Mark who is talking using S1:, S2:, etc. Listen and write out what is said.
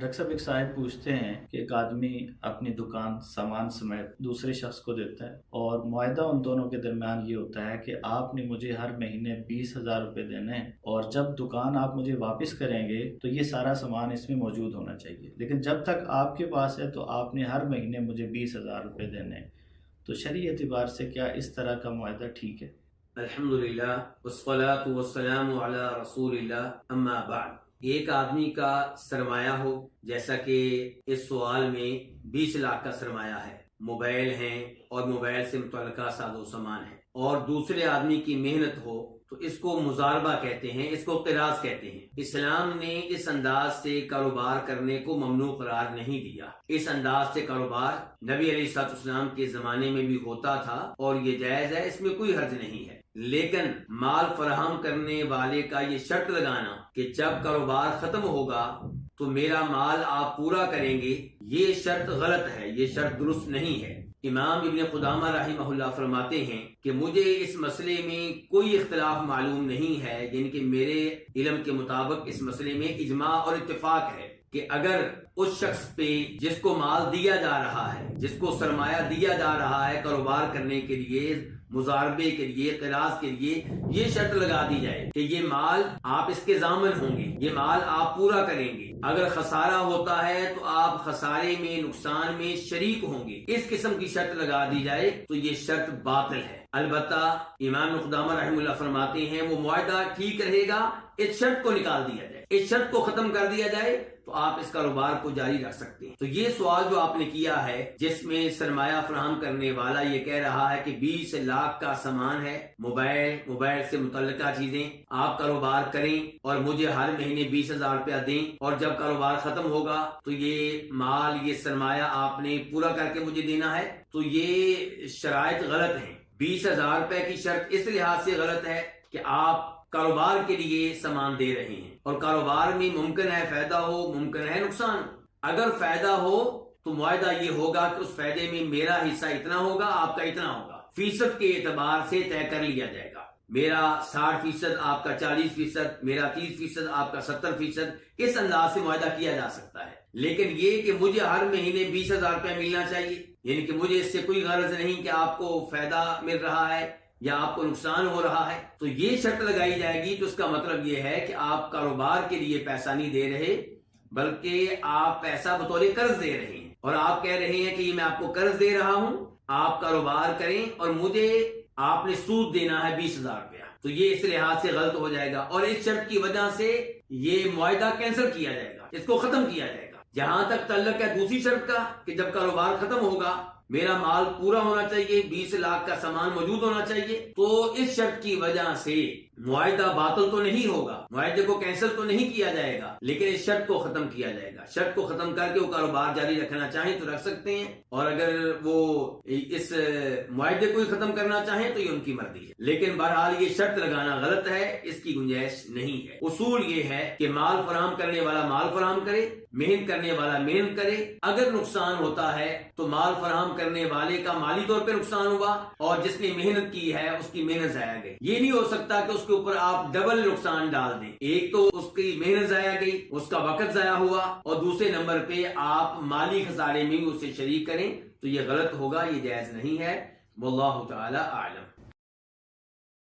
S1: Doctor صاحب ایک صاحب پوچھتے ہیں کہ ایک آدمی اپنی دکان سامان سمیت دوسرے شخص کو دیتا ہے اور معاہدہ ان دونوں کے درمیان یہ ہوتا ہے کہ آپ نے مجھے ہر مہینے 20,000 روپے دینے ہیں اور جب دکان آپ مجھے واپس کریں گے تو یہ سارا سامان اس میں موجود ہونا چاہیے، لیکن جب تک آپ کے پاس ہے تو آپ نے ہر مہینے مجھے 20,000 روپے دینے ہیں، تو شرعی اعتبار سے کیا اس طرح کا معاہدہ ٹھیک ہے؟
S2: الحمدللہ والصلاة والسلام علی رسول اللہ، اما بعد۔ ایک آدمی کا سرمایہ ہو، جیسا کہ اس سوال میں 20 لاکھ کا سرمایہ ہے، موبائل ہیں اور موبائل سے متعلقہ ساز و سامان ہے، اور دوسرے آدمی کی محنت ہو تو اس کو مضاربہ کہتے ہیں، اس کو قراض کہتے ہیں۔ اسلام نے اس انداز سے کاروبار کرنے کو ممنوع قرار نہیں دیا۔ اس انداز سے کاروبار نبی علیہ الصلوۃ والسلام کے زمانے میں بھی ہوتا تھا اور یہ جائز ہے، اس میں کوئی حرج نہیں ہے، لیکن مال فراہم کرنے والے کا یہ شرط لگانا کہ جب کاروبار ختم ہوگا تو میرا مال آپ پورا کریں گے، یہ شرط غلط ہے، یہ شرط درست نہیں ہے۔ امام ابن قدامہ رحمہ اللہ فرماتے ہیں کہ مجھے اس مسئلے میں کوئی اختلاف معلوم نہیں ہے، یعنی کہ میرے علم کے مطابق اس مسئلے میں اجماع اور اتفاق ہے کہ اگر اس شخص پہ جس کو مال دیا جا رہا ہے، جس کو سرمایہ دیا جا رہا ہے کاروبار کرنے کے لیے، مضاربے کے لیے، قراض کے لیے، یہ شرط لگا دی جائے کہ یہ مال آپ اس کے ضامن ہوں گے، یہ مال آپ پورا کریں گے، اگر خسارہ ہوتا ہے تو آپ خسارے میں، نقصان میں شریک ہوں گے، اس قسم کی شرط لگا دی جائے تو یہ شرط باطل ہے۔ البتہ امام ابن قدامہ رحمہ اللہ فرماتے ہیں وہ معاہدہ ٹھیک رہے گا اس شرط کو نکال دیا جائے، اس شرط کو ختم کر دیا جائے تو آپ اس کاروبار کو جاری رکھ سکتے ہیں۔ تو یہ سوال جو آپ نے کیا ہے، جس میں سرمایہ فراہم کرنے والا یہ کہہ رہا ہے کہ 20 لاکھ کا سامان ہے، موبائل سے متعلقہ چیزیں، آپ کاروبار کریں اور مجھے ہر مہینے 20,000 روپیہ دیں، اور جب کاروبار ختم ہوگا تو یہ مال، یہ سرمایہ آپ نے پورا کر کے مجھے دینا ہے، تو یہ شرائط غلط ہیں۔ 20,000 روپے کی شرط اس لحاظ سے غلط ہے کہ آپ کاروبار کے لیے سامان دے رہے ہیں، اور کاروبار میں ممکن ہے فائدہ ہو، ممکن ہے نقصان ہو۔ اگر فائدہ ہو تو معاہدہ یہ ہوگا کہ اس فائدے میں میرا حصہ اتنا ہوگا، آپ کا اتنا ہوگا، فیصد کے اعتبار سے طے کر لیا جائے گا، میرا 60%، آپ کا 40%، میرا 30%، آپ کا 70%، اس انداز سے معاہدہ کیا جا سکتا ہے۔ لیکن یہ کہ مجھے ہر مہینے 20,000 روپے ملنا چاہیے، یعنی کہ مجھے اس سے کوئی غرض نہیں کہ آپ کو فائدہ مل رہا ہے یا آپ کو نقصان ہو رہا ہے، تو یہ شرط لگائی جائے گی تو اس کا مطلب یہ ہے کہ آپ کاروبار کے لیے پیسہ نہیں دے رہے، بلکہ آپ پیسہ بطور قرض دے رہے ہیں، اور آپ کہہ رہے ہیں کہ یہ میں آپ کو قرض دے رہا ہوں، آپ کاروبار کریں اور مجھے آپ نے سود دینا ہے 20,000 روپیہ، تو یہ اس لحاظ سے غلط ہو جائے گا، اور اس شرط کی وجہ سے یہ معاہدہ کینسل کیا جائے گا، اس کو ختم کیا جائے گا۔ جہاں تک تعلق ہے دوسری شرط کا کہ جب کاروبار ختم ہوگا میرا مال پورا ہونا چاہیے، 20 لاکھ کا سامان موجود ہونا چاہیے، تو اس شرط کی وجہ سے معاہدہ باطل تو نہیں ہوگا، معاہدے کو کینسل تو نہیں کیا جائے گا، لیکن اس شرط کو ختم کیا جائے گا۔ شرط کو ختم کر کے وہ کاروبار جاری رکھنا چاہیں تو رکھ سکتے ہیں، اور اگر وہ اس معاہدے کو ہی ختم کرنا چاہیں تو یہ ان کی مرضی ہے، لیکن بہرحال یہ شرط لگانا غلط ہے، اس کی گنجائش نہیں ہے۔ اصول یہ ہے کہ مال فراہم کرنے والا مال فراہم کرے، محنت کرنے والا محنت کرے، اگر نقصان ہوتا ہے تو مال فراہم کرنے والے کا مالی طور پہ نقصان ہوا، اور جس نے محنت کی ہے اس کی محنت ضائع گئی۔ یہ نہیں ہو سکتا کہ اس کے اوپر آپ ڈبل نقصان ڈال دیں، ایک تو اس کی محنت ضائع گئی، اس کا وقت ضائع ہوا، اور دوسرے نمبر پہ آپ مالی خسارے میں بھی اسے شریک کریں، تو یہ غلط ہوگا، یہ جائز نہیں ہے۔ واللہ تعالی اعلم۔